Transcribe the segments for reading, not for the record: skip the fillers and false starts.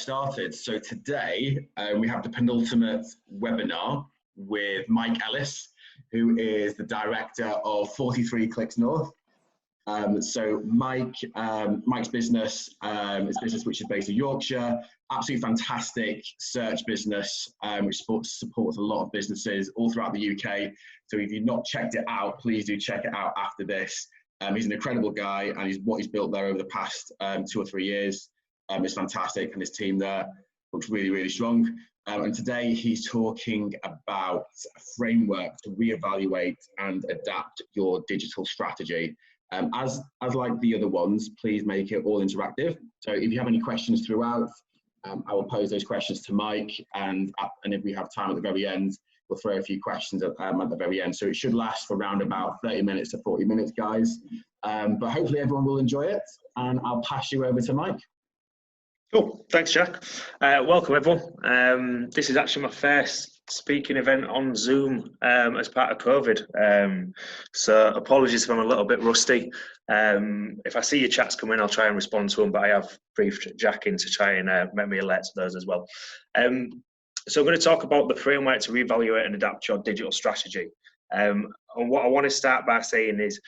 started. So today we have the penultimate webinar with Mike Ellis, who is the director of 43 Clicks North. So Mike's business is a business which is based in Yorkshire, absolutely fantastic search business, which supports a lot of businesses all throughout the UK. So if you've not checked it out, please do check it out after this. He's an incredible guy, and what he's built there over the past 2 or 3 years is fantastic, and his team there looks really, really strong. And today he's talking about a framework to reevaluate and adapt your digital strategy. As like the other ones, please make it all interactive. So if you have any questions throughout, I will pose those questions to Mike, and if we have time at the very end, we'll throw a few questions at the very end. So it should last for around about 30 minutes to 40 minutes, guys. But hopefully everyone will enjoy it, and I'll pass you over to Mike. Cool, thanks Jack. Welcome everyone. This is actually my first speaking event on Zoom as part of COVID. So apologies if I'm a little bit rusty. If I see your chats come in, I'll try and respond to them, but I have briefed Jack in to try and make me alert to those as well. So I'm going to talk about the framework to reevaluate and adapt your digital strategy. And what I want to start by saying is,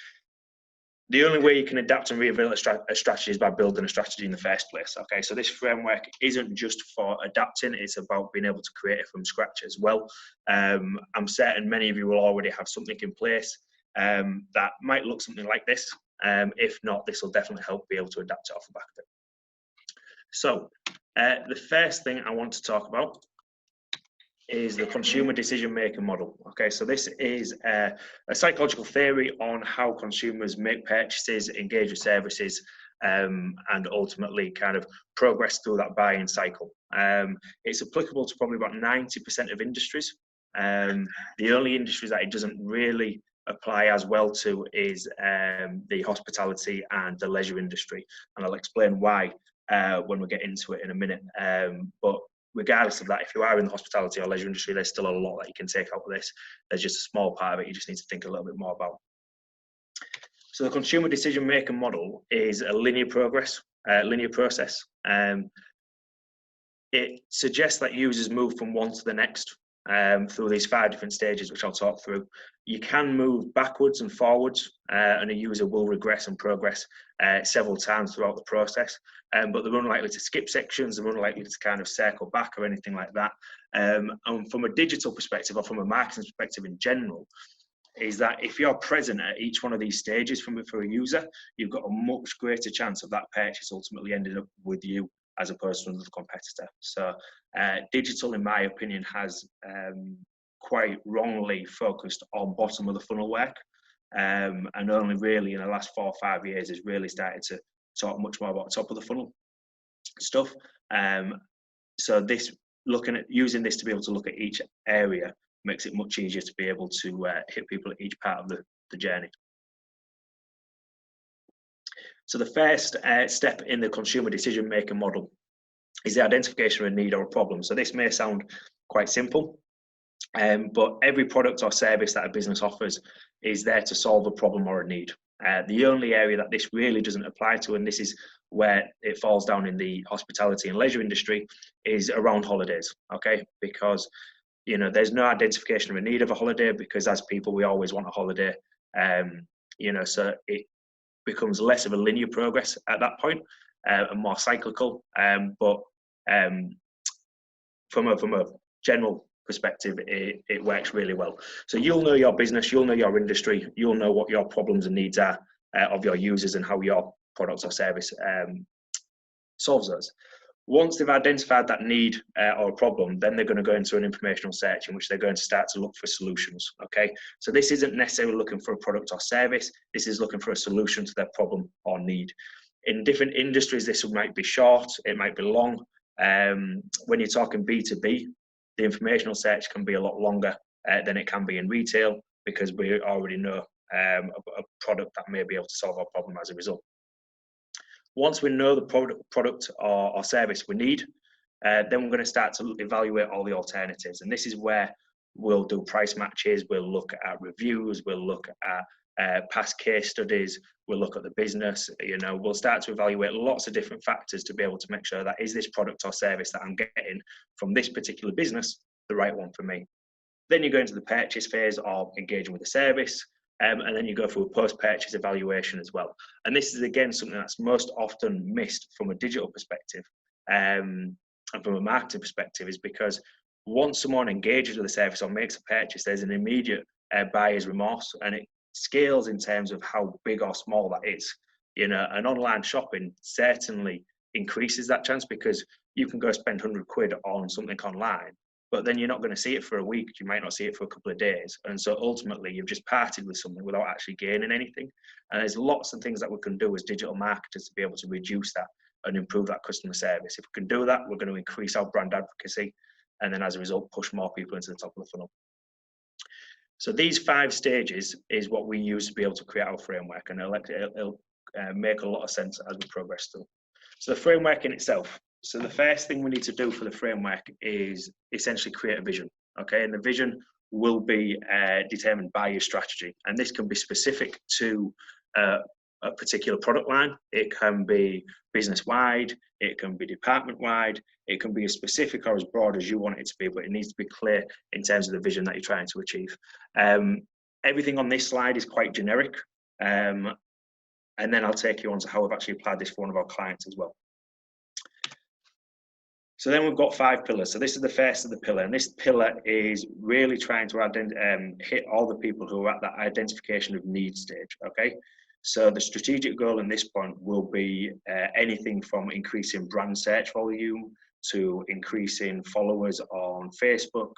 the only way you can adapt and reevaluate a strategy is by building a strategy in the first place. Okay, so this framework isn't just for adapting, it's about being able to create it from scratch as well. I'm certain many of you will already have something in place that might look something like this. If not, this will definitely help be able to adapt it off the back of it. So the first thing I want to talk about is the consumer decision-making model. Okay, so this is a psychological theory on how consumers make purchases, engage with services, and ultimately kind of progress through that buying cycle. It's applicable to probably about 90% of industries. The only industries that it doesn't really apply as well to is the hospitality and the leisure industry, and I'll explain why when we get into it in a minute. But regardless of that, if you are in the hospitality or leisure industry, there's still a lot that you can take out of this. There's just a small part of it you just need to think a little bit more about. So the consumer decision-making model is a linear process. It suggests that users move from one to the next through these 5 different stages, which I'll talk through. You can move backwards and forwards, and a user will regress and progress several times throughout the process. But they're unlikely to skip sections, they're unlikely to kind of circle back or anything like that. And from a digital perspective, or from a marketing perspective in general, is that if you're present at each one of these stages for a user, you've got a much greater chance of that purchase ultimately ending up with you as opposed to another competitor. So digital, in my opinion, has quite wrongly focused on bottom of the funnel work, and only really in the last 4 or 5 years has really started to talk much more about top of the funnel stuff. So this, looking at using this to be able to look at each area makes it much easier to be able to hit people at each part of the journey. So the first step in the consumer decision-making model is the identification of a need or a problem. So this may sound quite simple, but every product or service that a business offers is there to solve a problem or a need. The only area that this really doesn't apply to, and this is where it falls down in the hospitality and leisure industry, is around holidays, okay? Because, you know, there's no identification of a need of a holiday, because as people, we always want a holiday, you know, so it becomes less of a linear progress at that point, and more cyclical. But from a general perspective, it works really well. So you'll know your business, you'll know your industry, you'll know what your problems and needs are of your users and how your product or service solves those. Once they've identified that need or a problem, then they're going to go into an informational search in which they're going to start to look for solutions, okay? So this isn't necessarily looking for a product or service, this is looking for a solution to their problem or need. In different industries, this might be short, it might be long. When you're talking B2B, the informational search can be a lot longer than it can be in retail, because we already know a product that may be able to solve our problem as a result. Once we know the product or service we need, then we're going to start to evaluate all the alternatives. And this is where we'll do price matches, we'll look at reviews, we'll look at past case studies. We'll look at the business. We'll start to evaluate lots of different factors to be able to make sure that is this product or service that I'm getting from this particular business the right one for me. Then you go into the purchase phase of engaging with the service, and then you go through a post-purchase evaluation as well. And this is, again, something that's most often missed from a digital perspective and from a marketing perspective, is because once someone engages with the service or makes a purchase, there's an immediate buyer's remorse, and it scales in terms of how big or small that is. And online shopping certainly increases that chance, because you can go spend 100 quid on something online, but then you're not going to see it for a week. You might not see it for a couple of days. And so ultimately you've just parted with something without actually gaining anything. And there's lots of things that we can do as digital marketers to be able to reduce that and improve that customer service. If we can do that, we're going to increase our brand advocacy, and then as a result, push more people into the top of the funnel. So these 5 stages is what we use to be able to create our framework, and it'll make a lot of sense as we progress through. So the framework in itself. So the first thing we need to do for the framework is essentially create a vision, okay? And the vision will be determined by your strategy. And this can be specific to a particular product line. It can be business-wide, it can be department-wide, it can be as specific or as broad as you want it to be, but it needs to be clear in terms of the vision that you're trying to achieve. Everything on this slide is quite generic, and then I'll take you on to how we've actually applied this for one of our clients as well. So then we've got 5 pillars. So this is the first of the pillar, and this pillar is really trying to hit all the people who are at that identification of need stage, okay? So the strategic goal in this point will be anything from increasing brand search volume to increasing followers on Facebook,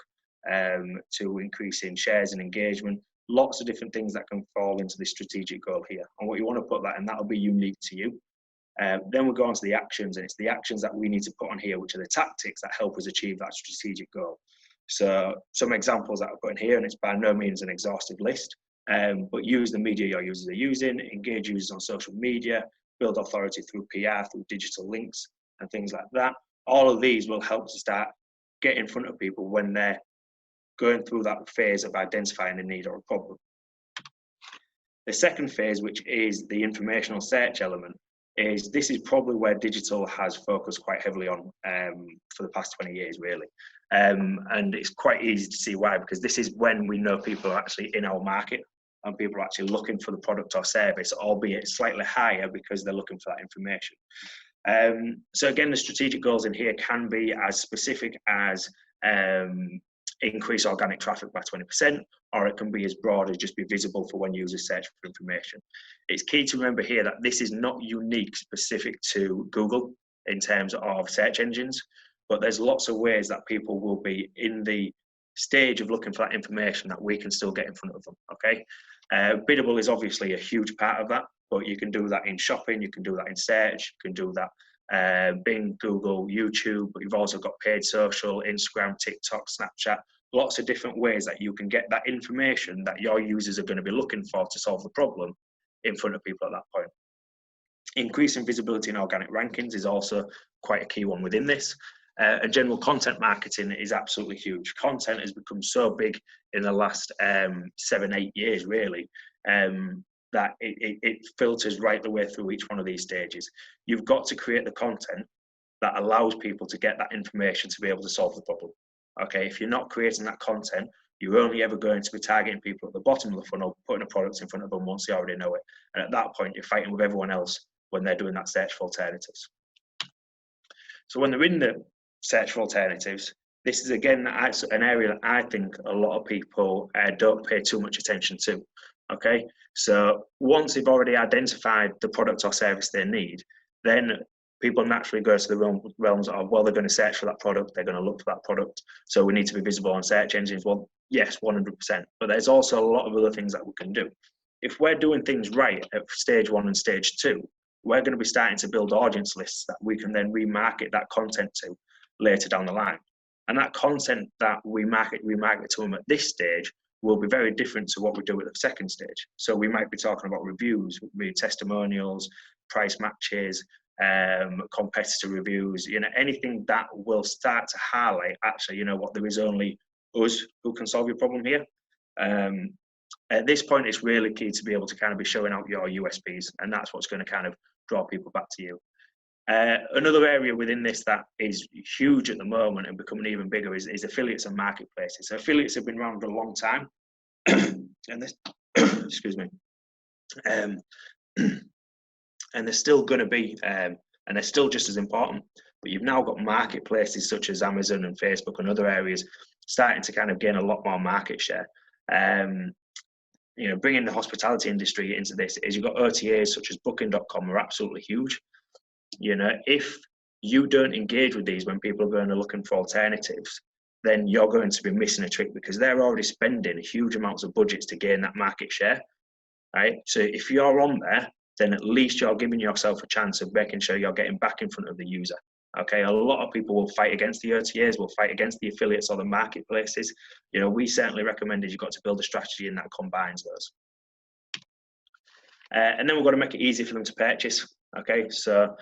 to increasing shares and engagement. Lots of different things that can fall into the strategic goal here. And what you want to put that in, that'll be unique to you. Then we'll go on to the actions, and it's the actions that we need to put on here, which are the tactics that help us achieve that strategic goal. So some examples that I've put in here, and it's by no means an exhaustive list, but use the media your users are using, engage users on social media, build authority through PR, through digital links and things like that. All of these will help to start get in front of people when they're going through that phase of identifying a need or a problem. The second phase, which is the informational search element, this is probably where digital has focused quite heavily on for the past 20 years, really. And it's quite easy to see why, because this is when we know people are actually in our market and people are actually looking for the product or service, albeit slightly higher because they're looking for that information. So again, the strategic goals in here can be as specific as increase organic traffic by 20%, or it can be as broad as just be visible for when users search for information. It's key to remember here that this is not unique specific to Google in terms of search engines, but there's lots of ways that people will be in the stage of looking for that information that we can still get in front of them, okay? Biddable is obviously a huge part of that, but you can do that in shopping, you can do that in search, you can do that Bing, Google, YouTube, but you've also got paid social, Instagram, TikTok, Snapchat, lots of different ways that you can get that information that your users are going to be looking for to solve the problem in front of people at that point. Increasing visibility in organic rankings is also quite a key one within this. And general content marketing is absolutely huge. Content has become so big in the last 7-8 years, really, that it filters right the way through each one of these stages. You've got to create the content that allows people to get that information to be able to solve the problem. Okay, if you're not creating that content, you're only ever going to be targeting people at the bottom of the funnel, putting a product in front of them once they already know it. And at that point, you're fighting with everyone else when they're doing that search for alternatives. So when they're in the search for alternatives, this is again an area that I think a lot of people don't pay too much attention to. Okay, so once they've already identified the product or service they need, then people naturally go to the realms of, well, they're going to search for that product, they're going to look for that product, so we need to be visible on search engines. Well, yes, 100%, but there's also a lot of other things that we can do. If we're doing things right at stage 1 and stage 2, we're going to be starting to build audience lists that we can then remarket that content to later down the line. And that content that we remarket to them at this stage will be very different to what we do at the second stage. So we might be talking about reviews, testimonials, price matches, competitor reviews, anything that will start to highlight, actually, there is only us who can solve your problem here. At this point, it's really key to be able to kind of be showing out your USPs, and that's what's going to kind of draw people back to you. Another area within this that is huge at the moment and becoming even bigger is affiliates and marketplaces. So affiliates have been around for a long time, and this, excuse me, and they're still going to be, and they're still just as important. But you've now got marketplaces such as Amazon and Facebook and other areas starting to kind of gain a lot more market share. Bringing the hospitality industry into this is you've got OTAs such as Booking.com are absolutely huge. If you don't engage with these when people are going and looking for alternatives, then you're going to be missing a trick because they're already spending huge amounts of budgets to gain that market share, right? So if you're on there, then at least you're giving yourself a chance of making sure you're getting back in front of the user. Okay, a lot of people will fight against the OTAs, will fight against the affiliates or the marketplaces. We certainly recommend you've got to build a strategy and that combines those. And then we've got to make it easy for them to purchase. Okay, so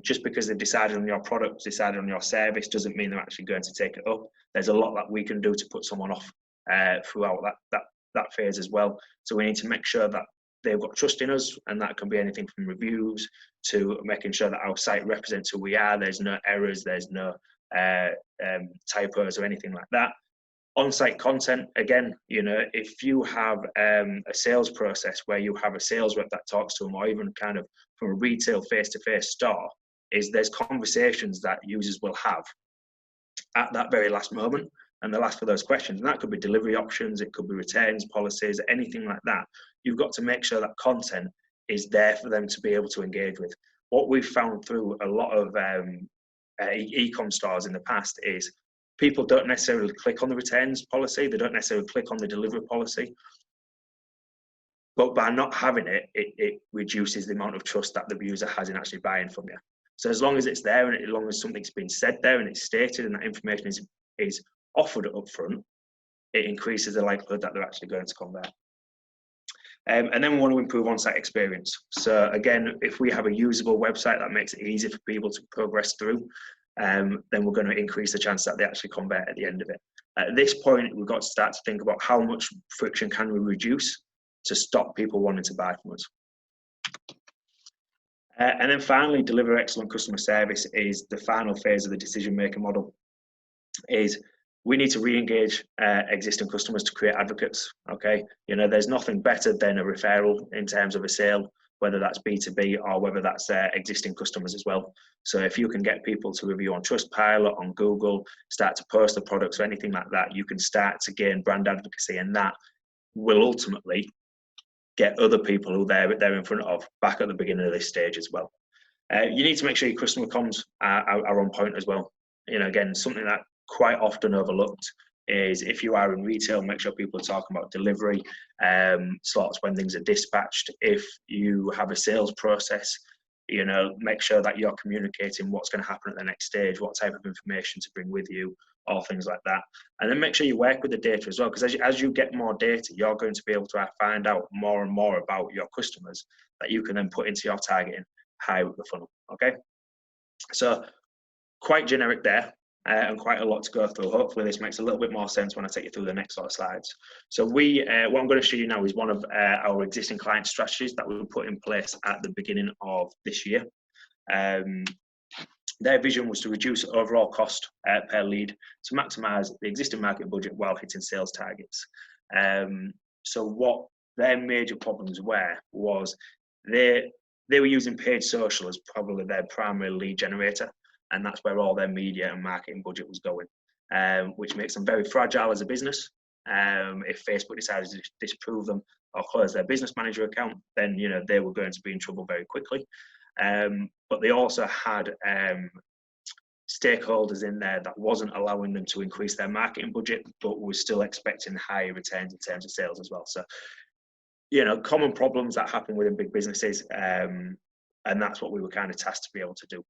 just because they've decided on your product, decided on your service, doesn't mean they're actually going to take it up. There's a lot that we can do to put someone off throughout that phase as well. So we need to make sure that they've got trust in us, and that can be anything from reviews to making sure that our site represents who we are. There's no errors, there's no typos or anything like that. On-site content, again, if you have a sales process where you have a sales rep that talks to them, or even kind of from a retail face-to-face store, there's conversations that users will have at that very last moment, and they'll ask for those questions. And that could be delivery options, it could be returns policies, anything like that. You've got to make sure that content is there for them to be able to engage with. What we've found through a lot of e-com stores in the past is people don't necessarily click on the returns policy, they don't necessarily click on the delivery policy. But by not having it, it reduces the amount of trust that the user has in actually buying from you. So as long as it's there, and as long as something's been said there and it's stated and that information is offered up front, it increases the likelihood that they're actually going to convert. And then we want to improve on-site experience. So again, if we have a usable website that makes it easy for people to progress through, then we're going to increase the chance that they actually convert at the end of it. At this point, we've got to start to think about how much friction can we reduce to stop people wanting to buy from us. And then finally, deliver excellent customer service is the final phase of the decision-making model. We need to re-engage existing customers to create advocates. Okay, there's nothing better than a referral in terms of a sale, whether that's B2B or whether that's existing customers as well. So if you can get people to review on Trustpilot, on Google, start to post the products or anything like that, you can start to gain brand advocacy, and that will ultimately get other people who they're in front of back at the beginning of this stage as well. You need to make sure your customer comms are on point as well. Again, something that quite often overlooked is if you are in retail, make sure people are talking about delivery, slots when things are dispatched. If you have a sales process, make sure that you're communicating what's going to happen at the next stage, what type of information to bring with you, all things like that. And then make sure you work with the data as well, because as you get more data, you're going to be able to find out more and more about your customers that you can then put into your targeting high up the funnel. Okay, so quite generic there. And quite a lot to go through. Hopefully this makes a little bit more sense when I take you through the next sort of slides. So what I'm going to show you now is one of our existing client strategies that we put in place at the beginning of this year. Their vision was to reduce overall cost per lead to maximise the existing market budget while hitting sales targets. So what their major problems was they were using paid social as probably their primary lead generator, and that's where all their media and marketing budget was going, which makes them very fragile as a business. If Facebook decided to disprove them or close their business manager account, then they were going to be in trouble very quickly. But they also had stakeholders in there that wasn't allowing them to increase their marketing budget, but was still expecting higher returns in terms of sales as well. So, common problems that happen within big businesses, and that's what we were kind of tasked to be able to do.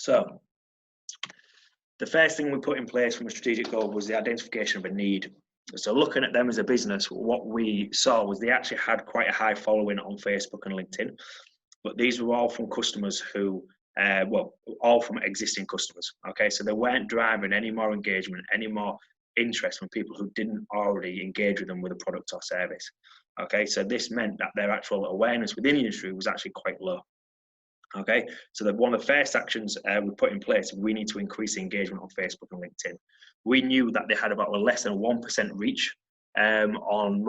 So the first thing we put in place from a strategic goal was the identification of a need. So looking at them as a business, what we saw was they actually had quite a high following on Facebook and LinkedIn, but these were all from customers who, all from existing customers. Okay, so they weren't driving any more engagement, any more interest from people who didn't already engage with them with a product or service. Okay, so this meant that their actual awareness within the industry was actually quite low. Okay, so one of the first actions we put in place, we need to increase engagement on Facebook and LinkedIn. We knew that they had about less than 1% reach on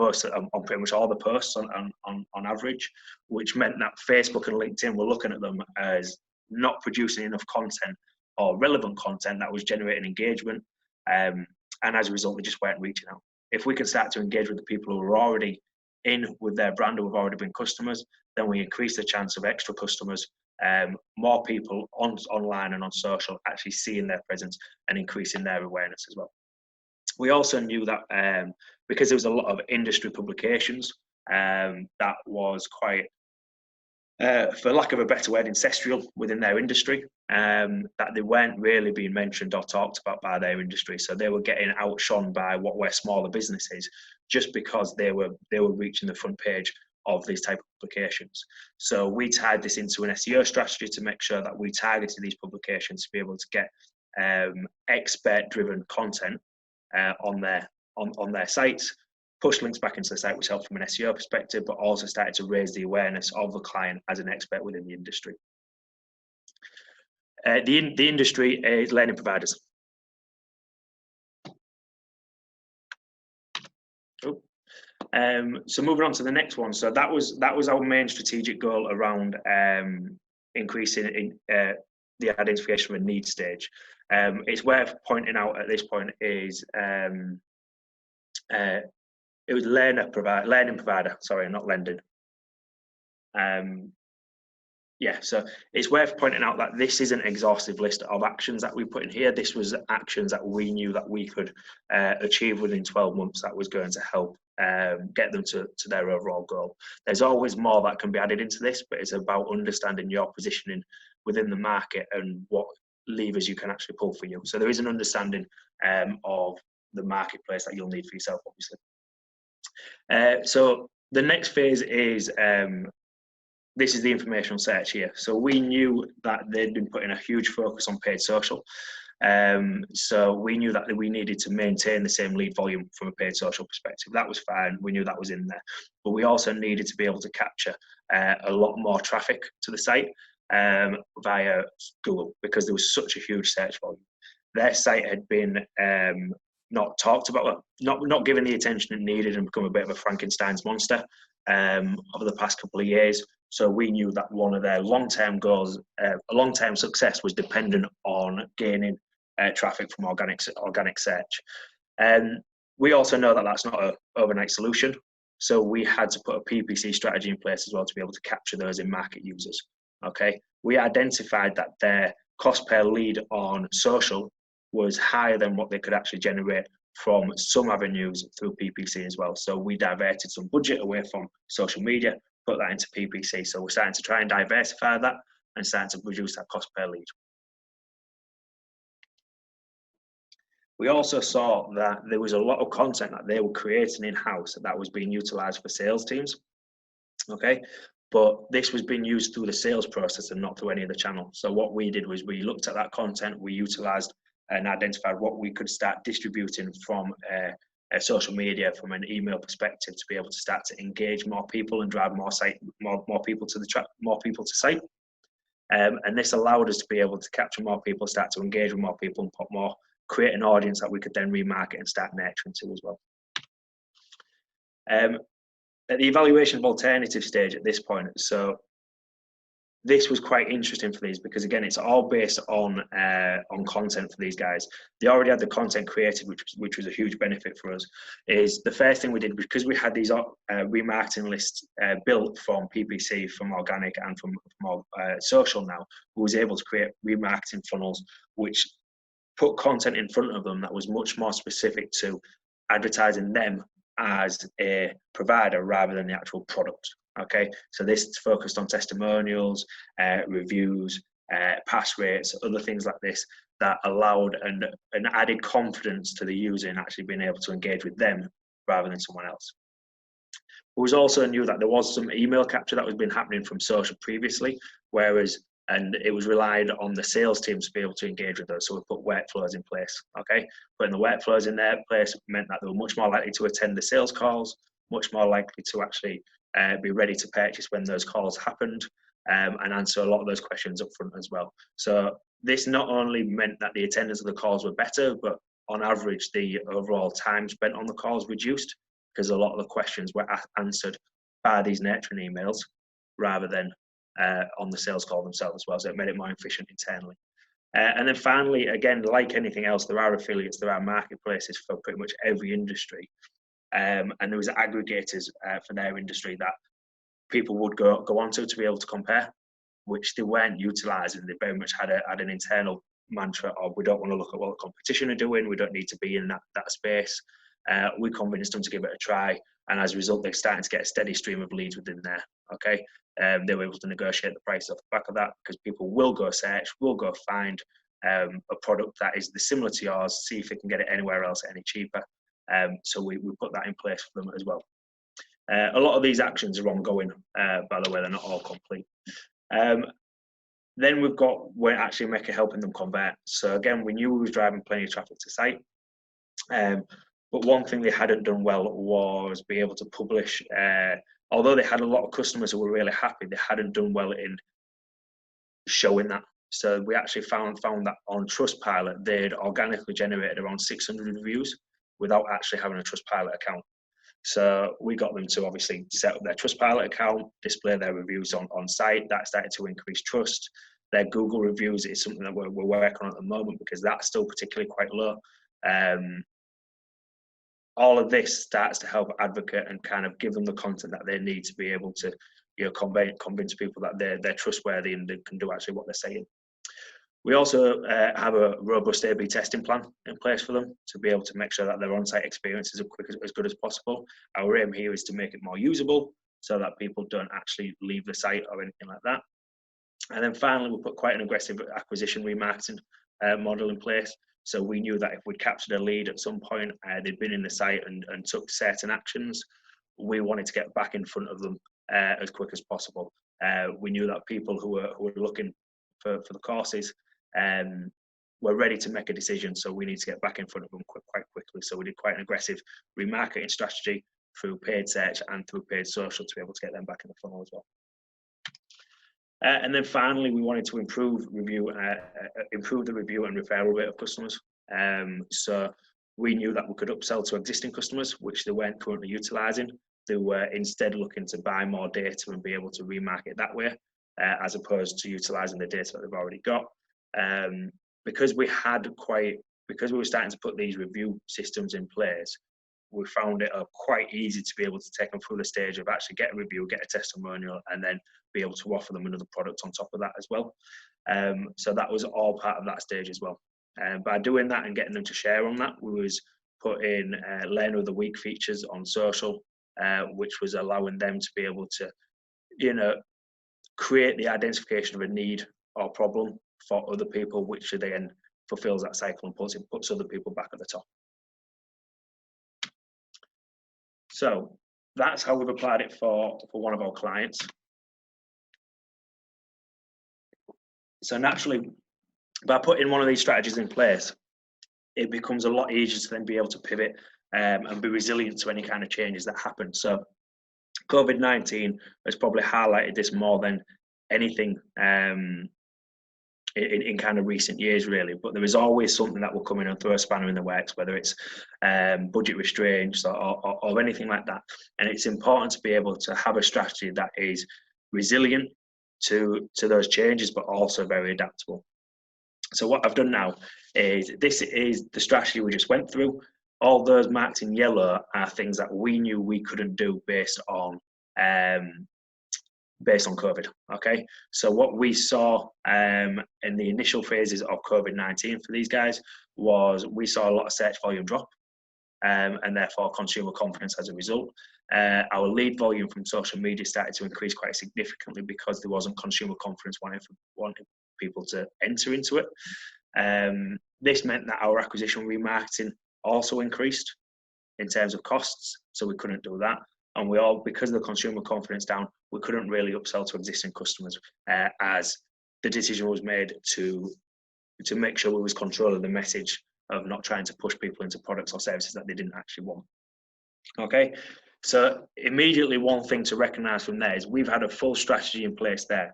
pretty much all the posts on average, which meant that Facebook and LinkedIn were looking at them as not producing enough content or relevant content that was generating engagement, and as a result, they just weren't reaching out. If we can start to engage with the people who are already in with their brand, who have already been customers, then we increase the chance of extra customers, more people online and on social actually seeing their presence and increasing their awareness as well. We also knew that because there was a lot of industry publications that was quite, for lack of a better word, ancestral within their industry, that they weren't really being mentioned or talked about by their industry. So they were getting outshone by what were smaller businesses just because they were reaching the front page of these type of publications. So we tied this into an SEO strategy to make sure that we targeted these publications to be able to get expert-driven content on their sites, push links back into the site, which helped from an SEO perspective, but also started to raise the awareness of the client as an expert within the industry. The industry is learning providers. So moving on to the next one. So that was our main strategic goal around increasing the identification of a need stage. It's worth pointing out at this point is it was learning provider. Sorry, not lending. So it's worth pointing out that this is an exhaustive list of actions that we put in here. This was actions that we knew that we could achieve within 12 months that was going to help get them to their overall goal. There's always more that can be added into this, but it's about understanding your positioning within the market and what levers you can actually pull for you. So there is an understanding of the marketplace that you'll need for yourself, obviously. So the next phase is this is the informational search here. So we knew that they'd been putting a huge focus on paid social. So we knew that we needed to maintain the same lead volume from a paid social perspective. That was fine. We knew that was in there. But we also needed to be able to capture a lot more traffic to the site via Google, because there was such a huge search volume. Their site had been not talked about, not given the attention it needed, and become a bit of a Frankenstein's monster over the past couple of years. So we knew that one of their long-term goals, long-term success, was dependent on gaining traffic from organic search. We also know that that's not an overnight solution. So we had to put a PPC strategy in place as well to be able to capture those in-market users. Okay, we identified that their cost per lead on social was higher than what they could actually generate from some avenues through PPC as well. So we diverted some budget away from social media, put that into PPC. So we're starting to try and diversify that and starting to reduce that cost per lead. We also saw that there was a lot of content that they were creating in-house that was being utilized for sales teams. Okay, but this was being used through the sales process and not through any of the channels. So what we did was we looked at that content, we utilized and identified what we could start distributing from social media, from an email perspective, to be able to start to engage more people and drive more people to site. And this allowed us to be able to capture more people, start to engage with more people, and create an audience that we could then remarket and start nurturing to as well. At the evaluation of alternative stage at this point, so this was quite interesting for these, because again, it's all based on content for these guys. They already had the content created, which was a huge benefit for us. Is the first thing we did, because we had these remarketing lists built from PPC, from organic, and from social now, we was able to create remarketing funnels which put content in front of them that was much more specific to advertising them as a provider rather than the actual product. Okay, so this focused on testimonials, reviews, pass rates, other things like this that allowed and added confidence to the user in actually being able to engage with them rather than someone else. We also knew that there was some email capture that was been happening from social previously, whereas and it was relied on the sales teams to be able to engage with those. So we put workflows in place. Okay, putting the workflows in their place meant that they were much more likely to attend the sales calls, much more likely to actually be ready to purchase when those calls happened, and answer a lot of those questions up front as well. So this not only meant that the attendance of the calls were better, but on average, the overall time spent on the calls reduced, because a lot of the questions were answered by these nurturing emails rather than on the sales call themselves as well. So it made it more efficient internally. And then finally, again, like anything else, there are affiliates, there are marketplaces for pretty much every industry. And there was aggregators for their industry that people would go onto to be able to compare, which they weren't utilising. They very much had an internal mantra of, we don't want to look at what the competition are doing, we don't need to be in that space. We convinced them to give it a try, and as a result, they're starting to get a steady stream of leads within there. Okay, they were able to negotiate the price off the back of that, because people will go search, will go find a product that is similar to yours, see if they can get it anywhere else any cheaper. So we put that in place for them as well. A lot of these actions are ongoing, by the way, they're not all complete. Then we've got we're actually helping them convert. So again, we knew we was driving plenty of traffic to site, but one thing they hadn't done well was be able to publish. Although they had a lot of customers who were really happy, they hadn't done well in showing that. So we actually found that on Trustpilot, they'd organically generated around 600 reviews without actually having a Trustpilot account. So we got them to obviously set up their Trustpilot account, display their reviews on site. That started to increase trust. Their Google reviews is something that we're working on at the moment, because that's still particularly quite low. All of this starts to help advocate and kind of give them the content that they need to be able to, convince people that they're trustworthy and they can do actually what they're saying. We also have a robust A/B testing plan in place for them to be able to make sure that their on-site experience is as good as possible. Our aim here is to make it more usable so that people don't actually leave the site or anything like that. And then finally, we put quite an aggressive acquisition remarketing model in place. So we knew that if we'd captured a lead at some point, they'd been in the site and took certain actions, we wanted to get back in front of them as quick as possible. We knew that people who were looking for the courses were ready to make a decision, so we need to get back in front of them quite quickly. So we did quite an aggressive remarketing strategy through paid search and through paid social to be able to get them back in the funnel as well. And then finally, we wanted to improve the review and referral rate of customers. So we knew that we could upsell to existing customers, which they weren't currently utilising. They were instead looking to buy more data and be able to remarket that way, as opposed to utilising the data that they've already got. Because we were starting to put these review systems in place, we found it quite easy to be able to take them through the stage of actually get a review, get a testimonial, and then be able to offer them another product on top of that as well. So that was all part of that stage as well. By doing that and getting them to share on that, we was putting Learner of the Week features on social, which was allowing them to be able to, create the identification of a need or problem for other people, which then fulfills that cycle and puts other people back at the top. So that's how we've applied it for one of our clients. So naturally, by putting one of these strategies in place, it becomes a lot easier to then be able to pivot and be resilient to any kind of changes that happen. So COVID-19 has probably highlighted this more than anything in kind of recent years, really. But there is always something that will come in and throw a spanner in the works, whether it's budget restraints or anything like that. And it's important to be able to have a strategy that is resilient to those changes, but also very adaptable. So what I've done now is, this is the strategy we just went through. All those marked in yellow are things that we knew we couldn't do based on COVID. Okay, so what we saw in the initial phases of COVID-19 for these guys was we saw a lot of search volume drop, and therefore consumer confidence as a result. Our lead volume from social media started to increase quite significantly because there wasn't consumer confidence wanting people to enter into it. This meant that our acquisition remarketing also increased in terms of costs, so we couldn't do that. And because of the consumer confidence down, we couldn't really upsell to existing customers as the decision was made to make sure we was controlling the message of not trying to push people into products or services that they didn't actually want. Okay, so immediately one thing to recognize from there is we've had a full strategy in place there.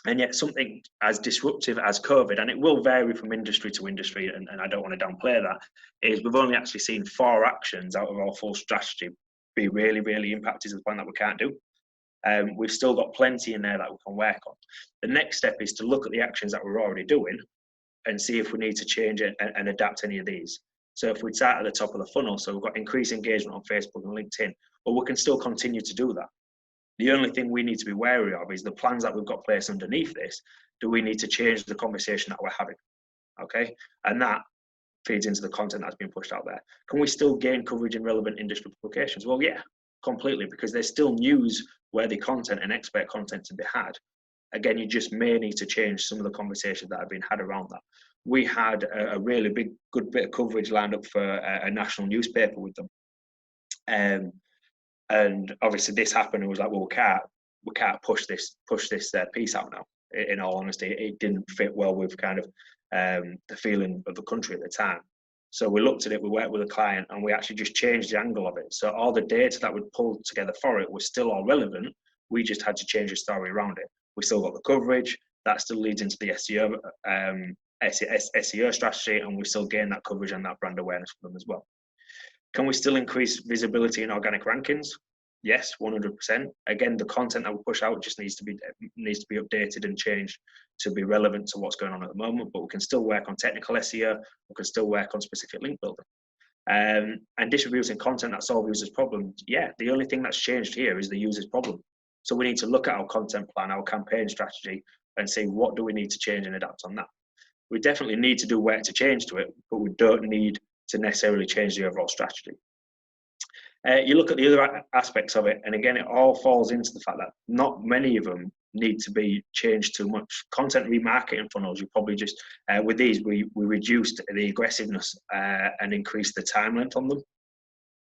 And yet something as disruptive as COVID, and it will vary from industry to industry, and I don't want to downplay that, is we've only actually seen 4 actions out of our full strategy be really, really impacted to the point that we can't do. We've still got plenty in there that we can work on. The next step is to look at the actions that we're already doing and see if we need to change it and adapt any of these. So if we start at the top of the funnel, so we've got increased engagement on Facebook and LinkedIn, well, we can still continue to do that. The only thing we need to be wary of is the plans that we've got placed underneath this. Do we need to change the conversation that we're having? Okay, and that feeds into the content that's being pushed out there. Can we still gain coverage in relevant industry publications? Well, yeah, completely, because there's still news-worthy content and expert content to be had. Again, you just may need to change some of the conversations that have been had around that. We had a really good bit of coverage lined up for a national newspaper with them. And obviously this happened and was like, well, we can't push this piece out now. In all honesty, it didn't fit well with kind of the feeling of the country at the time. So we looked at it, we worked with a client, and we actually just changed the angle of it. So all the data that we'd pulled together for it was still all relevant. We just had to change the story around it. We still got the coverage. That still leads into the SEO strategy, and we still gain that coverage and that brand awareness for them as well. Can we still increase visibility in organic rankings? Yes, 100%. Again, the content that we push out just needs to be updated and changed to be relevant to what's going on at the moment, but we can still work on technical SEO, we can still work on specific link building. And distributing content that solves users' problems, yeah, the only thing that's changed here is the user's problem. So we need to look at our content plan, our campaign strategy, and see what do we need to change and adapt on that. We definitely need to do work to change to it, but we don't need to necessarily change the overall strategy. You look at the other aspects of it, and again, it all falls into the fact that not many of them need to be changed too much. Content remarketing funnels, you probably just, with these, we reduced the aggressiveness and increased the time length on them,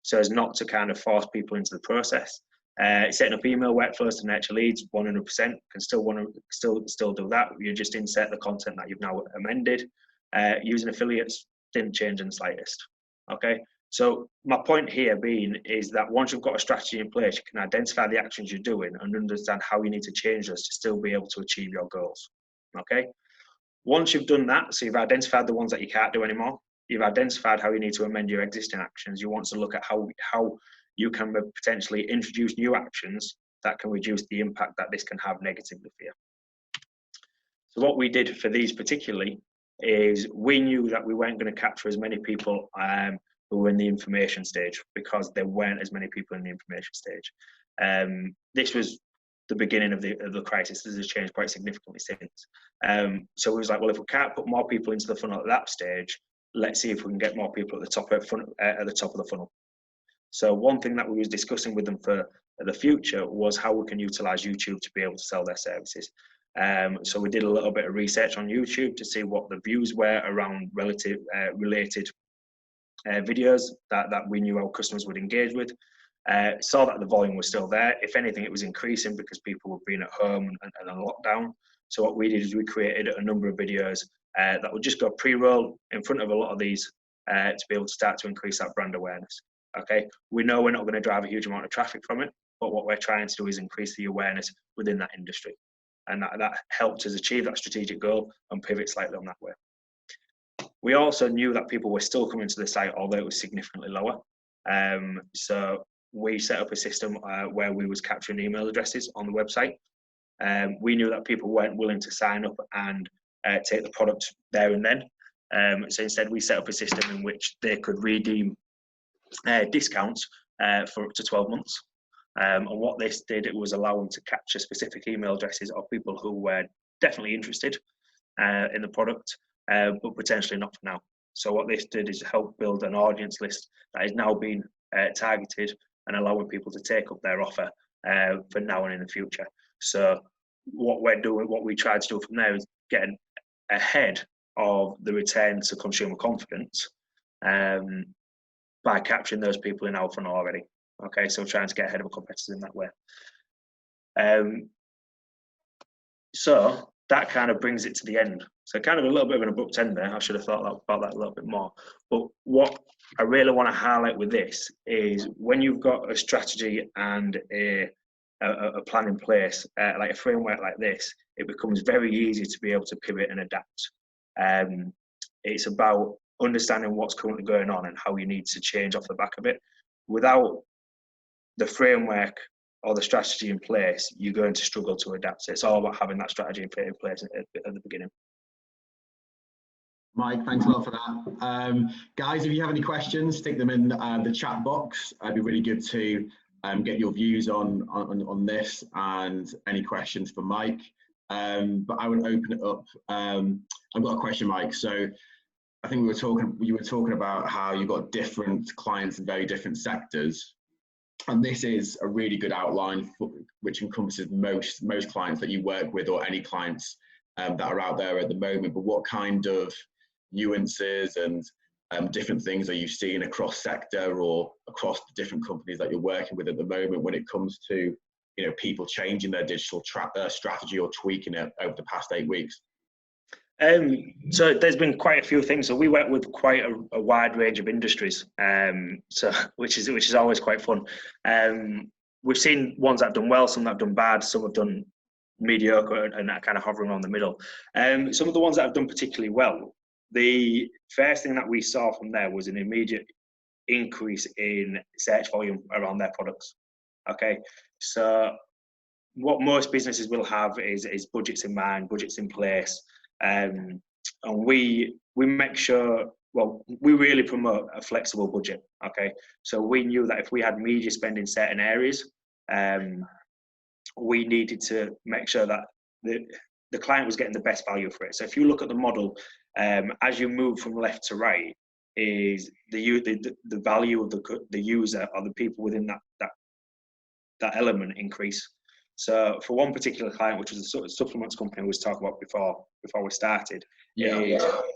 so as not to kind of force people into the process. Setting up email workflows to nurture leads, 100%, can still do that. You just insert the content that you've now amended. Using affiliates didn't change in the slightest. Okay, so my point here being is that once you've got a strategy in place, you can identify the actions you're doing and understand how you need to change those to still be able to achieve your goals. Okay, once you've done that, so you've identified the ones that you can't do anymore, you've identified how you need to amend your existing actions, you want to look at how you can potentially introduce new actions that can reduce the impact that this can have negatively for you. So what we did for these particularly is we knew that we weren't going to capture as many people who were in the information stage, because there weren't as many people in the information stage. This was the beginning of the crisis. This has changed quite significantly since. So it was like, well, if we can't put more people into the funnel at that stage, let's see if we can get more people at the top of the funnel. So one thing that we was discussing with them for the future was how we can utilize YouTube to be able to sell their services. So we did a little bit of research on YouTube to see what the views were around related videos that we knew our customers would engage with. Saw that the volume was still there. If anything, it was increasing because people were being at home and on lockdown. So what we did is we created a number of videos that would just go pre-roll in front of a lot of these to be able to start to increase that brand awareness. Okay, we know we're not going to drive a huge amount of traffic from it, but what we're trying to do is increase the awareness within that industry. And that helped us achieve that strategic goal and pivot slightly on that way. We also knew that people were still coming to the site, although it was significantly lower. So we set up a system where we was capturing email addresses on the website. We knew that people weren't willing to sign up and take the product there and then. So instead, we set up a system in which they could redeem discounts for up to 12 months. And what this did, it was allow them to capture specific email addresses of people who were definitely interested in the product, but potentially not for now. So what this did is help build an audience list that is now being targeted and allowing people to take up their offer for now and in the future. So what we tried to do from there is get ahead of the return to consumer confidence by capturing those people in our funnel already. Okay, so trying to get ahead of our competitors in that way. So that kind of brings it to the end. So kind of a little bit of an abrupt end there. I should have thought about that a little bit more. But what I really want to highlight with this is when you've got a strategy and a plan in place, like a framework like this, it becomes very easy to be able to pivot and adapt. It's about understanding what's currently going on and how you need to change off the back of it. Without the framework or the strategy in place, you're going to struggle to adapt. So it's all about having that strategy in place at the beginning. Mike, thanks a lot for that. Guys, if you have any questions, stick them in the chat box. It'd be really good to get your views on this and any questions for Mike. But I would open it up. I've got a question, Mike. So I think you were talking about how you've got different clients in very different sectors. And this is a really good outline which encompasses most clients that you work with, or any clients that are out there at the moment. But what kind of nuances and different things are you seeing across sector or across the different companies that you're working with at the moment when it comes to, you know, people changing their digital strategy or tweaking it over the past 8 weeks? So there's been quite a few things. So we work with quite a wide range of industries, so which is always quite fun. We've seen ones that have done well, some that have done bad, some have done mediocre, and that kind of hovering around the middle. Some of the ones that have done particularly well, the first thing that we saw from there was an immediate increase in search volume around their products. Okay, so what most businesses will have is budgets in mind, budgets in place. And we make sure, well, we really promote a flexible budget. Okay, so we knew that if we had media spend in certain areas, we needed to make sure that the client was getting the best value for it. So if you look at the model, as you move from left to right, is the value of the user or the people within that element increase. So for one particular client, which was a sort of supplements company we was talking about before we started,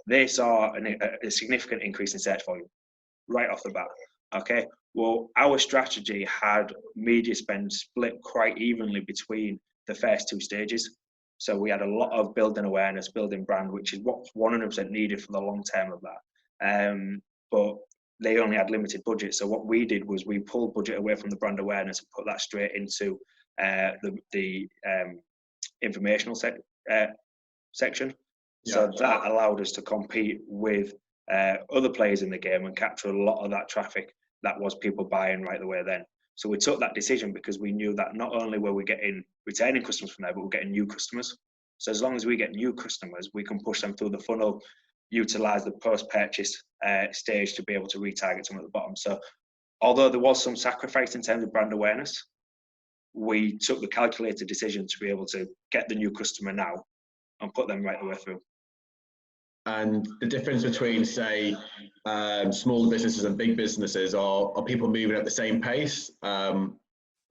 they saw a significant increase in search volume right off the bat. Okay, well, our strategy had media spend split quite evenly between the first 2 stages. So we had a lot of building awareness, building brand, which is what's 100% needed for the long term of that. But they only had limited budget. So what we did was we pulled budget away from the brand awareness and put that straight into the informational section. So that allowed us to compete with other players in the game and capture a lot of that traffic that was people buying right the way then. So we took that decision because we knew that not only were we getting returning customers from there, but we're getting new customers. So as long as we get new customers, we can push them through the funnel, utilize the post-purchase stage to be able to retarget them at the bottom. So although there was some sacrifice in terms of brand awareness, we took the calculated decision to be able to get the new customer now and put them right the way through. And the difference between, say, smaller businesses and big businesses, are people moving at the same pace? Or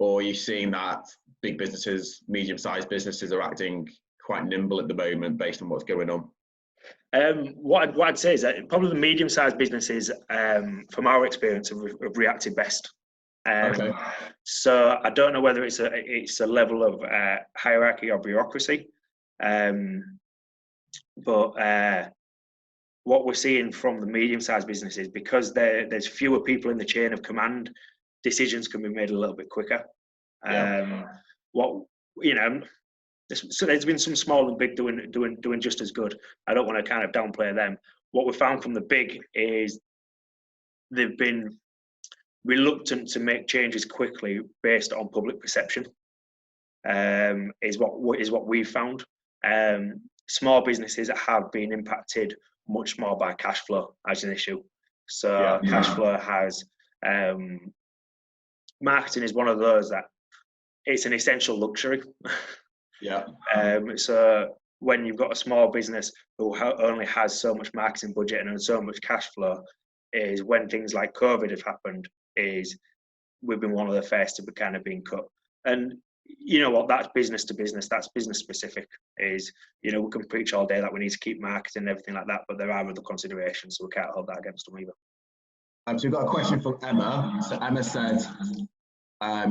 are you seeing that big businesses, medium-sized businesses are acting quite nimble at the moment based on what's going on? What I'd say is that probably the medium-sized businesses, from our experience, have reacted best. Okay. So I don't know whether it's a level of hierarchy or bureaucracy, but what we're seeing from the medium-sized businesses, because there's fewer people in the chain of command, decisions can be made a little bit quicker. So there's been some small and big doing just as good. I don't want to kind of downplay them. What we found from the big is they've been reluctant to make changes quickly based on public perception. Is what we've found. Small businesses have been impacted much more by cash flow as an issue. So cash flow has marketing is one of those that it's an essential luxury. So when you've got a small business who only has so much marketing budget and so much cash flow, is when things like COVID have happened, is we've been one of the first to be kind of being cut. And you know what, that's business to business, that's business specific. Is, you know, we can preach all day that we need to keep marketing and everything like that, but there are other considerations, so we can't hold that against them either. So we've got a question from Emma. So Emma said,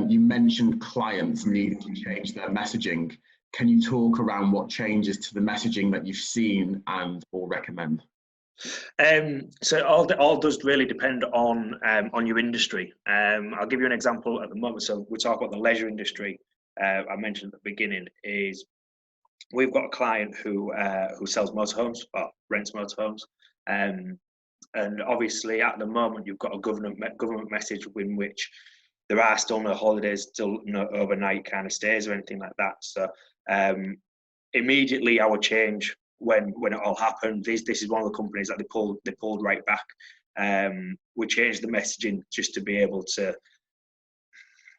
you mentioned clients needing to change their messaging. can you talk around what changes to the messaging that you've seen and or recommend? So it all does really depend on your industry. I'll give you an example at the moment. So we talk about the leisure industry. I mentioned at the beginning is we've got a client who sells motorhomes or rents motorhomes, and obviously at the moment you've got a government message in which there are still no holidays, still no overnight kind of stays or anything like that. So immediately our change when it all happened, this is one of the companies that they pulled right back. We changed the messaging just to be able to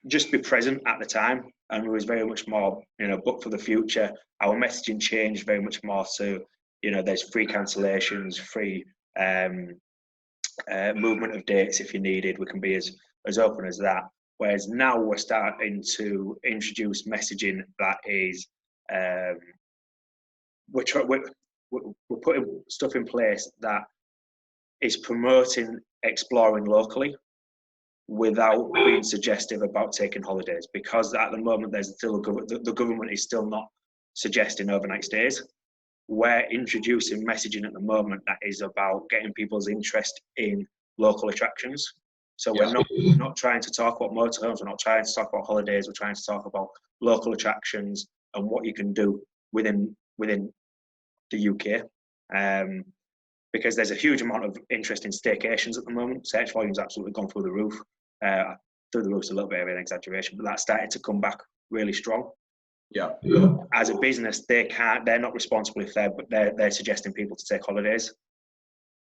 just be present at the time, and it was very much more, but for the future. Our messaging changed very much more to, there's free cancellations, free movement of dates if you needed. We can be as open as that. Whereas now we're starting to introduce messaging that is, we're putting stuff in place that is promoting exploring locally without being suggestive about taking holidays, because at the moment there's still the government is still not suggesting overnight stays. We're introducing messaging at the moment that is about getting people's interest in local attractions. So we're not trying to talk about motorhomes, we're not trying to talk about holidays, we're trying to talk about local attractions and what you can do within the UK. Because there's a huge amount of interest in staycations at the moment. Search volume's absolutely gone through the roof. Through the roof's a little bit of an exaggeration, but that's started to come back really strong. Yeah. As a business, they're not responsible if they're suggesting people to take holidays,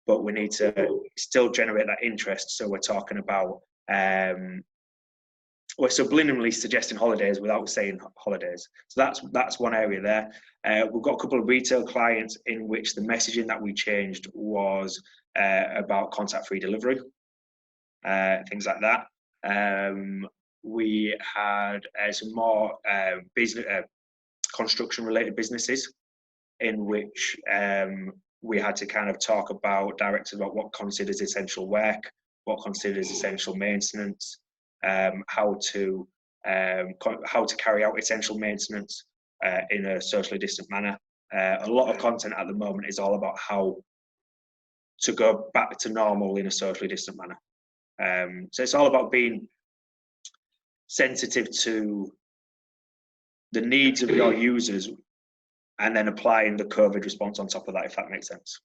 but we need to still generate that interest. So we're talking about we're subliminally suggesting holidays without saying holidays. So that's one area there. We've got a couple of retail clients in which the messaging that we changed was about contact-free delivery, things like that. We had some more business construction-related businesses in which we had to kind of talk about directors about what considers essential work, what considers essential maintenance, how to carry out essential maintenance in a socially distant manner. A lot of content at the moment is all about how to go back to normal in a socially distant manner. So it's all about being sensitive to the needs of your users and then applying the COVID response on top of that, if that makes sense.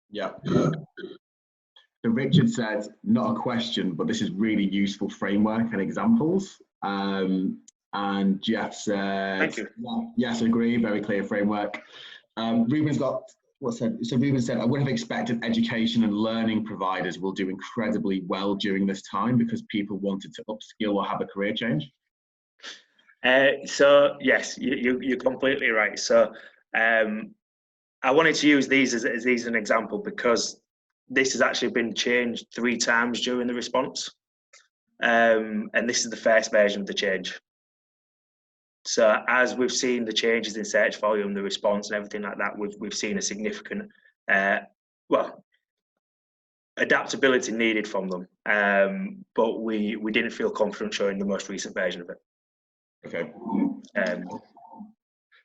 Yeah. So Richard said, not a question, but this is really useful framework and examples. And Jeff said, thank you. Yes, agree, very clear framework. Ruben's got what said. So Ruben said, I would have expected education and learning providers will do incredibly well during this time because people wanted to upskill or have a career change. So yes, you're completely right. So I wanted to use these as an example because this has actually been changed 3 times during the response, and this is the first version of the change. So as we've seen the changes in search volume, the response and everything like that, we've seen a significant adaptability needed from them, but we didn't feel confident showing the most recent version of it. Okay.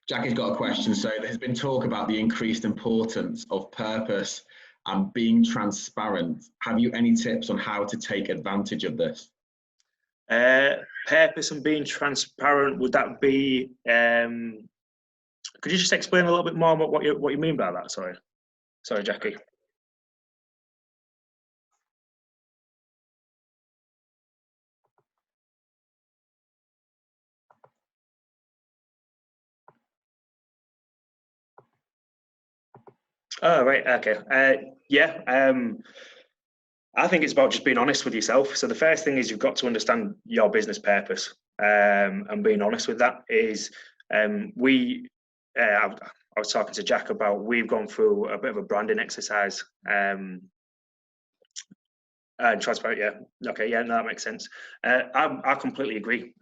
Jackie's got a question. So there's been talk about the increased importance of purpose and being transparent. Have you any tips on how to take advantage of this? Purpose and being transparent, would that be, could you just explain a little bit more about what you mean by that? Sorry, Jackie. Oh, right, okay. I think it's about just being honest with yourself. So the first thing is you've got to understand your business purpose, and being honest with that is, I was talking to Jack about, we've gone through a bit of a branding exercise, and transparent, yeah, okay, yeah, no, that makes sense. I completely agree.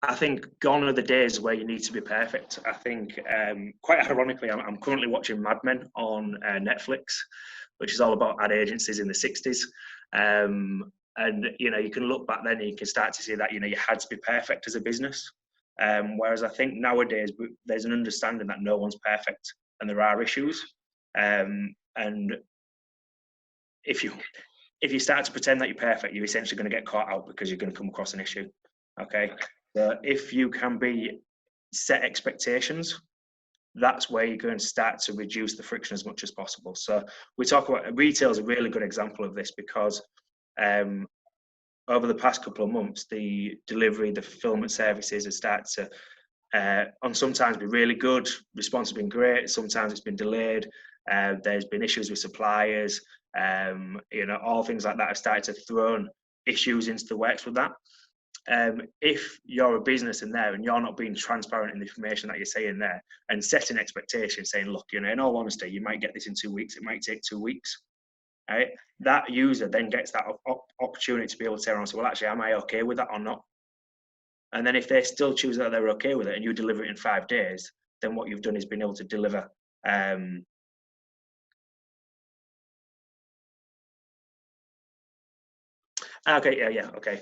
I think gone are the days where you need to be perfect. I think, quite ironically, I'm currently watching Mad Men on Netflix, which is all about ad agencies in the 60s. And, you can look back then and you can start to see that, you had to be perfect as a business. Whereas I think nowadays there's an understanding that no one's perfect and there are issues. And if you start to pretend that you're perfect, you're essentially going to get caught out because you're going to come across an issue. Okay, so if you can set expectations, that's where you're going to start to reduce the friction as much as possible. So we talk about retail is a really good example of this because over the past couple of months, the delivery, the fulfillment services have started to sometimes be really good. Response has been great. Sometimes it's been delayed. There's been issues with suppliers. All things like that have started to throw issues into the works with that. If you're a business in there and you're not being transparent in the information that you're saying there and setting expectations, saying, look, in all honesty, you might get this in 2 weeks. It might take 2 weeks. Right? That user then gets that opportunity to be able to turn around and say, well, actually, am I okay with that or not? And then if they still choose that they're okay with it and you deliver it in 5 days, then what you've done is been able to deliver Okay.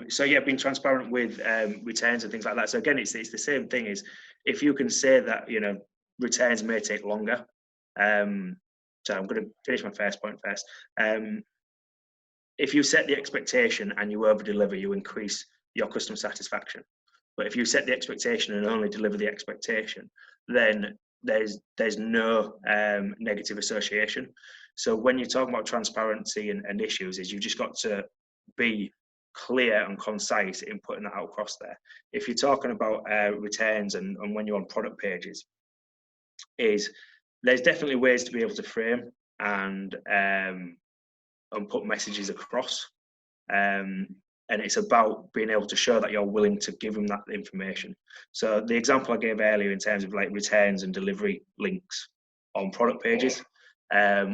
So being transparent with returns and things like that. So again, it's the same thing. Is if you can say that returns may take longer. So I'm going to finish my first point first. If you set the expectation and you over deliver, you increase your customer satisfaction. But if you set the expectation and only deliver the expectation, then there's no negative association. So when you talk about transparency and issues, is you've just got to be clear and concise in putting that out across there. If you're talking about returns and when you're on product pages, there's definitely ways to be able to frame and put messages across. And it's about being able to show that you're willing to give them that information. So the example I gave earlier in terms of like returns and delivery links on product pages,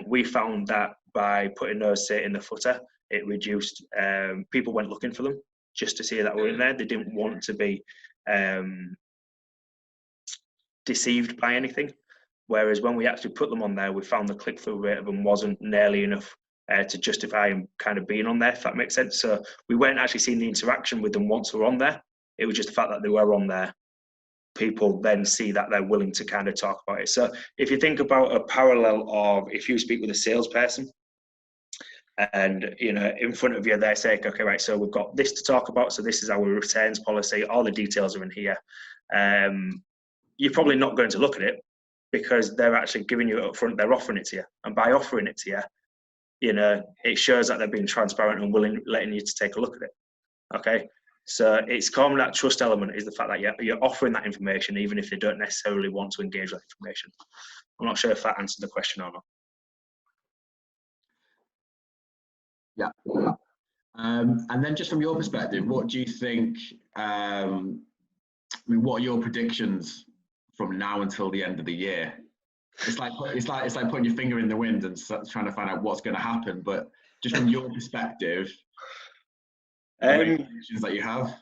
we found that by putting those, say, in the footer, it reduced, people went looking for them just to see that were in there. They didn't want to be deceived by anything. Whereas when we actually put them on there, we found the click-through rate of them wasn't nearly enough to justify them kind of being on there, if that makes sense. So we weren't actually seeing the interaction with them once we're on there. It was just the fact that they were on there. People then see that they're willing to kind of talk about it. So if you think about a parallel of if you speak with a salesperson and, in front of you, they're saying, okay, right, so we've got this to talk about. So this is our returns policy. All the details are in here. You're probably not going to look at it because they're actually giving you it up front. They're offering it to you. And by offering it to you, it shows that they're being transparent and letting you to take a look at it. Okay. So it's kind of that trust element is the fact that you're offering that information, even if they don't necessarily want to engage with that information. I'm not sure if that answered the question or not. Yeah. And then just from your perspective, what do you think, what are your predictions from now until the end of the year? It's like putting your finger in the wind and trying to find out what's going to happen. But just from your perspective, predictions that you have.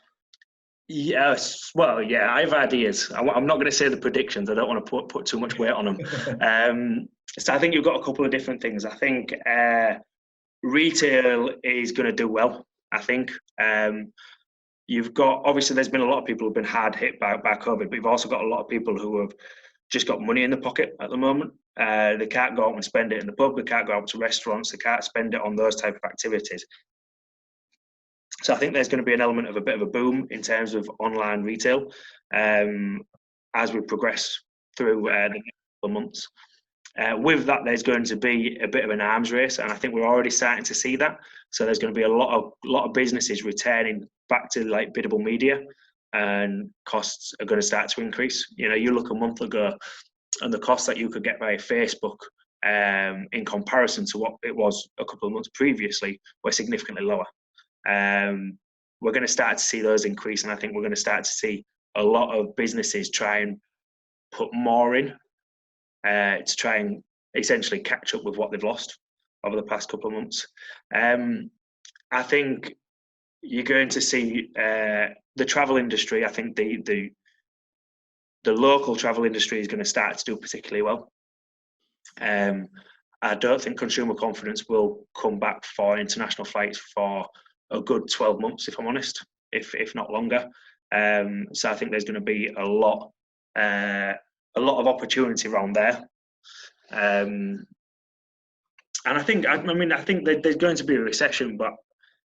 Yes, well, yeah, I have ideas. I'm not going to say the predictions. I don't want to put too much weight on them. So I think you've got a couple of different things. I think retail is going to do well. I think you've got, obviously, there's been a lot of people who've been hard hit by COVID, but you've also got a lot of people who have just got money in the pocket at the moment. They can't go out and spend it in the pub. They can't go out to restaurants. They can't spend it on those type of activities. So I think there's going to be an element of a bit of a boom in terms of online retail as we progress through the next couple of months. With that, there's going to be a bit of an arms race, and I think we're already starting to see that. So there's going to be a lot of businesses returning back to like biddable media, and costs are going to start to increase. You look a month ago, and the cost that you could get via Facebook in comparison to what it was a couple of months previously were significantly lower. We're going to start to see those increase, and I think we're going to start to see a lot of businesses try and put more in to try and essentially catch up with what they've lost over the past couple of months. I think you're going to see the travel industry. I think the local travel industry is going to start to do particularly well. I don't think consumer confidence will come back for international flights for a good 12 months, if I'm honest, if not longer. So I think there's going to be a lot of opportunity around there. And I think that there's going to be a recession, but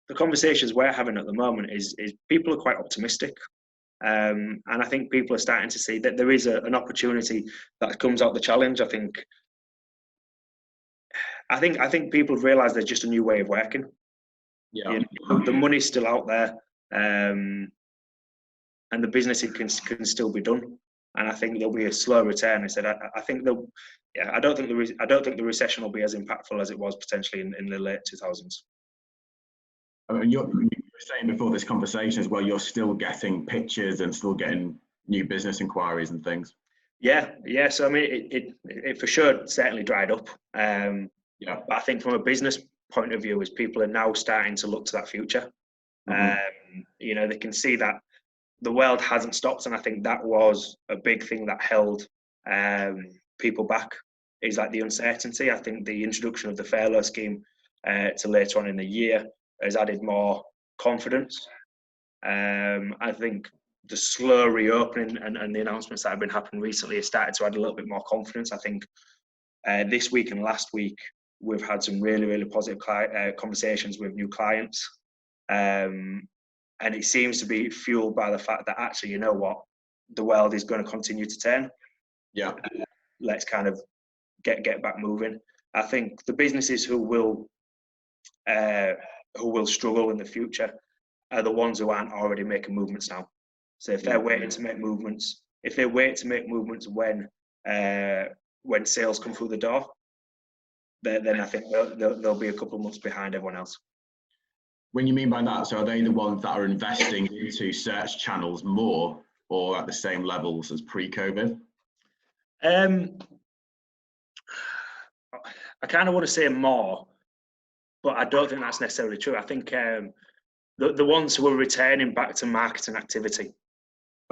the conversations we're having at the moment is people are quite optimistic. And I think people are starting to see that there is an opportunity that comes out of the challenge. I think people have realised there's just a new way of working. Yeah. You know, the money's still out there, and the business can still be done. And I think there'll be a slow return. I said I think I don't think the recession will be as impactful as it was potentially in the late 2000s. I mean, you were saying before this conversation as well, you're still getting pitches and still getting new business inquiries and things. Yeah. So I mean, it for sure certainly dried up. Yeah. But I think from a business point of view, is people are now starting to look to that future. You know, they can see that the world hasn't stopped, and I think that was a big thing that held people back. Is like the uncertainty. I think the introduction of the furlough scheme to later on in the year has added more confidence. I think the slow reopening and the announcements that have been happening recently have started to add a little bit more confidence. I think this week and last week we've had some really, really positive conversations with new clients. And it seems to be fueled by the fact that actually, you know what, the world is going to continue to turn. Yeah. Let's kind of get back moving. I think the businesses who will struggle in the future are the ones who aren't already making movements now. So if they're waiting to make movements, if they wait to make movements when sales come through the door, then I think they'll be a couple of months behind everyone else. When you mean by that, so are they the ones that are investing into search channels more or at the same levels as pre-COVID? I kind of want to say more, but I don't think that's necessarily true. I think the ones who are returning back to marketing activity.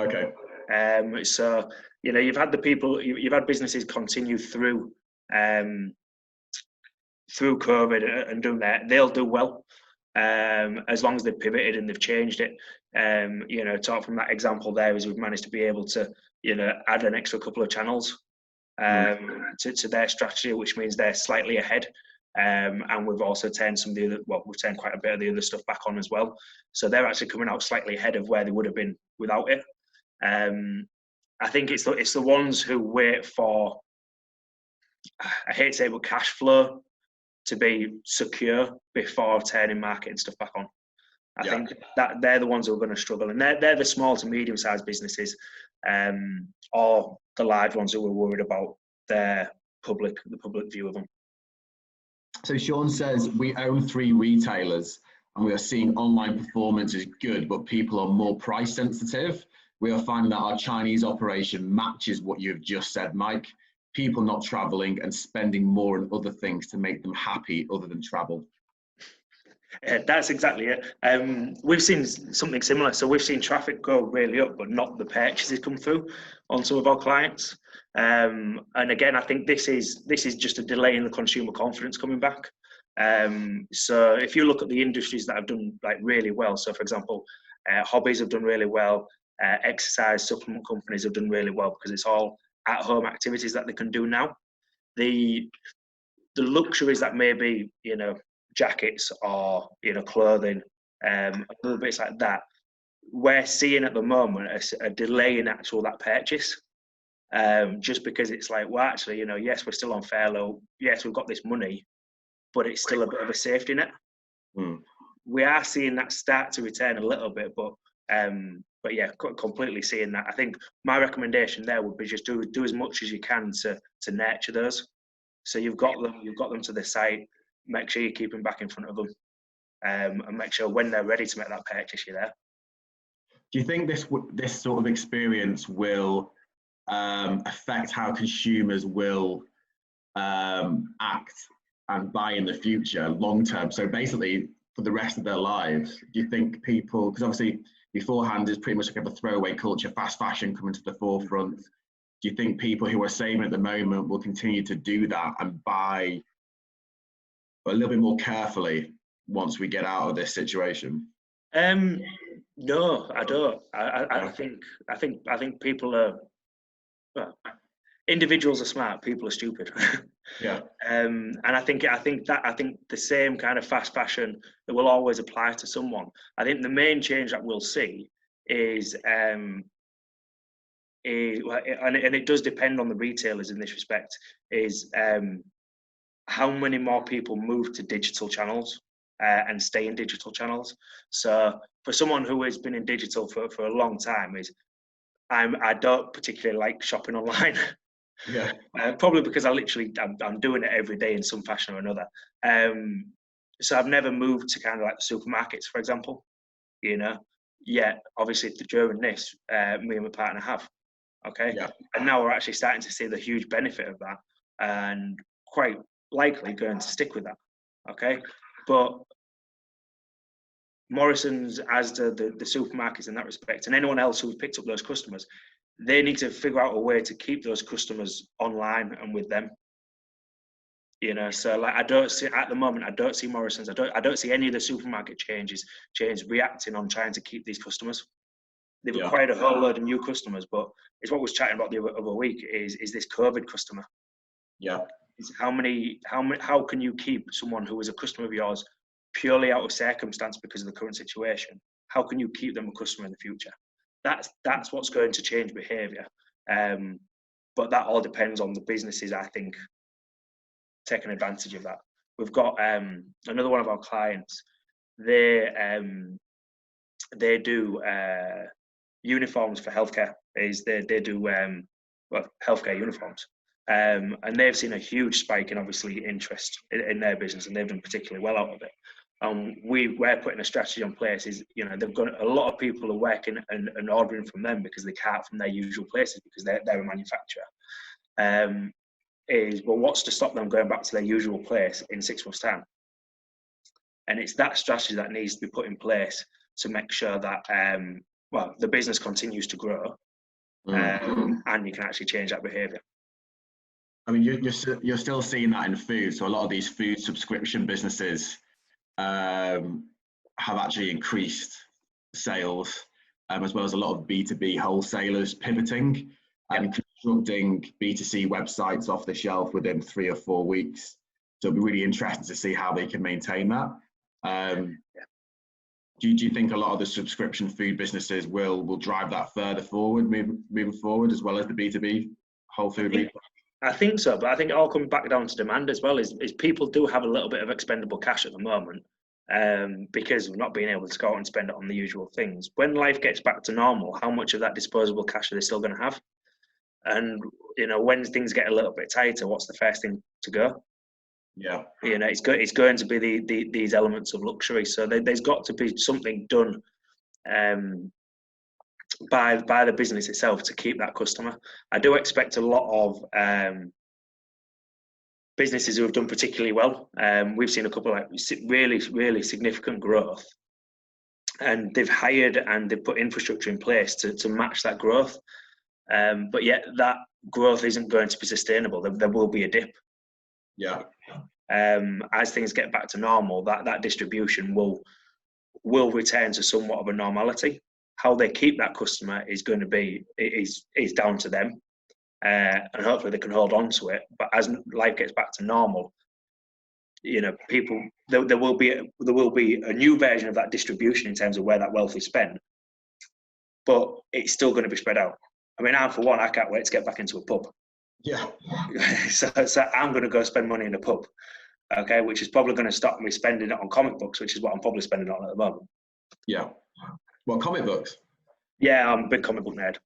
Okay. So, you know, you've had businesses continue through COVID and doing that. They'll do well. As long as they've pivoted and they've changed it. You know, talk from that example there is we've managed to be able to, you know, add an extra couple of channels to their strategy, which means they're slightly ahead. And we've also turned we've turned quite a bit of the other stuff back on as well. So they're actually coming out slightly ahead of where they would have been without it. I think it's the ones who wait for, I hate to say, but cash flow to be secure before turning marketing stuff back on. I think that they're the ones who are going to struggle, and they're the small to medium-sized businesses, or the large ones who are worried about the public view of them. So Sean says, we own 3 retailers and we are seeing online performance is good, but people are more price sensitive. We are finding that our Chinese operation matches what you've just said, Mike. People not traveling and spending more on other things to make them happy other than travel. That's exactly it. We've seen something similar. So we've seen traffic go really up, but not the purchases come through on some of our clients. And again, I think this is just a delay in the consumer confidence coming back. So if you look at the industries that have done like really well, so for example, hobbies have done really well. Exercise supplement companies have done really well because it's all at-home activities that they can do now. The luxuries that maybe, you know, jackets or, you know, clothing, little bits like that, we're seeing at the moment a delay in that purchase. Just because it's like, well, actually, you know, yes, we're still on furlough. Yes, we've got this money, but it's still a bit of a safety net. We are seeing that start to return a little bit, but yeah, completely seeing that. I think my recommendation there would be just do as much as you can to nurture those. So you've got them to the site. Make sure you keep them back in front of them, and make sure when they're ready to make that purchase, you're there. Do you think this sort of experience will affect how consumers will act and buy in the future long term? So basically, for the rest of their lives, do you think people, because obviously beforehand is pretty much like a throwaway culture, fast fashion coming to the forefront. Do you think people who are saving at the moment will continue to do that and buy a little bit more carefully once we get out of this situation? No, I don't. I think people are, well, individuals are smart, people are stupid. Yeah. And I think the same kind of fast fashion that will always apply to someone. I think the main change that we'll see is, and it does depend on the retailers in this respect, is how many more people move to digital channels and stay in digital channels. So for someone who has been in digital for a long time, I don't particularly like shopping online. Yeah. Probably because I'm doing it every day in some fashion or another. So I've never moved to kind of like the supermarkets, for example. Yet obviously during this, me and my partner have. Okay, Yeah. and now we're actually starting to see the huge benefit of that, and quite likely going to stick with that. Okay, but Morrison's, Asda, the supermarkets in that respect, and anyone else who's picked up those customers, they need to figure out a way to keep those customers online and with them. So like I don't see Morrison's, I don't see any of the supermarket chains reacting on trying to keep these customers. They've acquired a whole load of new customers, but it's what we was chatting about the other week is this COVID customer. Yeah. It's how can you keep someone who is a customer of yours purely out of circumstance because of the current situation? How can you keep them a customer in the future? That's what's going to change behaviour. But that all depends on the businesses, I think, taking advantage of that. We've got another one of our clients. They do uniforms for healthcare. They do healthcare uniforms, and they've seen a huge spike in obviously interest in their business, and they've done particularly well out of it. We're putting a strategy in place. They've got a lot of people are working and ordering from them because they can't from their usual places because they're a manufacturer. What's to stop them going back to their usual place in 6 months' time? And it's that strategy that needs to be put in place to make sure that the business continues to grow, and you can actually change that behaviour. I mean, you're still seeing that in food. So a lot of these food subscription businesses have actually increased sales, as well as a lot of B2B wholesalers pivoting and constructing B2C websites off the shelf within 3 or 4 weeks. So it'll be really interesting to see how they can maintain that. Do you think a lot of the subscription food businesses will drive that further forward, moving forward, as well as the B2B whole food retail? I think so, but I think it all comes back down to demand as well. Is people do have a little bit of expendable cash at the moment, because of not being able to go out and spend it on the usual things. When life gets back to normal, how much of that disposable cash are they still going to have? And when things get a little bit tighter, what's the first thing to go? Yeah. It's going to be these elements of luxury. So there's got to be something done by the business itself to keep that customer. I do expect a lot of businesses who have done particularly well. We've seen a couple of really, really significant growth, and they've hired and they've put infrastructure in place to match that growth. But yet that growth isn't going to be sustainable. There will be a dip. Yeah. As things get back to normal, that distribution will return to somewhat of a normality. How they keep that customer is going to be is down to them, and hopefully they can hold on to it. But as life gets back to normal, people there will be a new version of that distribution in terms of where that wealth is spent, but it's still going to be spread out. I mean, for one, I can't wait to get back into a pub. Yeah. So I'm going to go spend money in a pub, okay, which is probably going to stop me spending it on comic books, which is what I'm probably spending on at the moment. Yeah. Well, comic books? Yeah, I'm a big comic book nerd.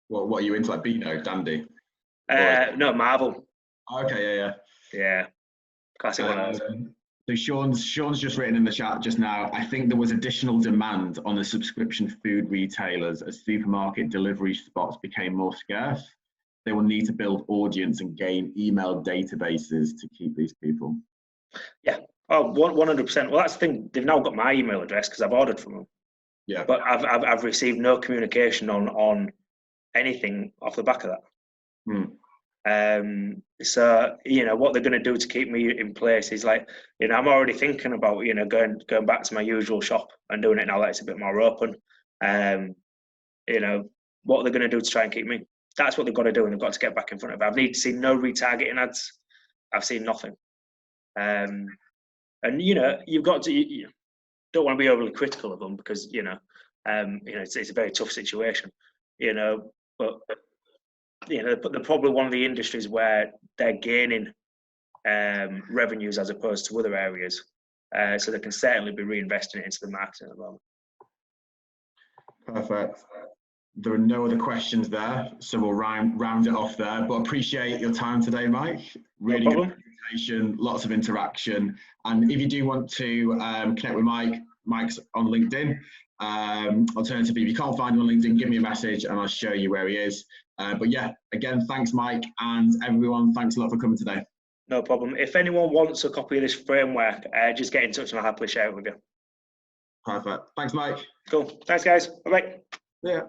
What are you into, like Beano, Dandy? No, Marvel. Okay, Yeah, classic one. So Sean's just written in the chat just now, I think there was additional demand on the subscription food retailers as supermarket delivery spots became more scarce. They will need to build audience and gain email databases to keep these people. Yeah, 100%. Well, that's the thing. They've now got my email address because I've ordered from them. Yeah. But I've received no communication on anything off the back of that. So what they're going to do to keep me in place is I'm already thinking about going back to my usual shop and doing it now that it's a bit more open. You know, what are they going to do to try and keep me? That's what they've got to do, and they've got to get back in front of it. I've need to see no retargeting ads. I've seen nothing. And you know, you've got to. You don't want to be overly critical of them because you know, it's a very tough situation. You know, but you know, they're probably one of the industries where they're gaining revenues as opposed to other areas. So they can certainly be reinvesting it into the marketing at the moment. Perfect. There are no other questions there, so we'll round it off there. But appreciate your time today, Mike. Really good presentation, lots of interaction. And if you do want to connect with Mike, Mike's on LinkedIn. Alternatively, if you can't find him on LinkedIn, give me a message and I'll show you where he is. But yeah, again, thanks, Mike, and everyone, thanks a lot for coming today. No problem. If anyone wants a copy of this framework, just get in touch and I'll happily share it with you. Perfect. Thanks, Mike. Cool. Thanks, guys. Bye-bye. Yeah.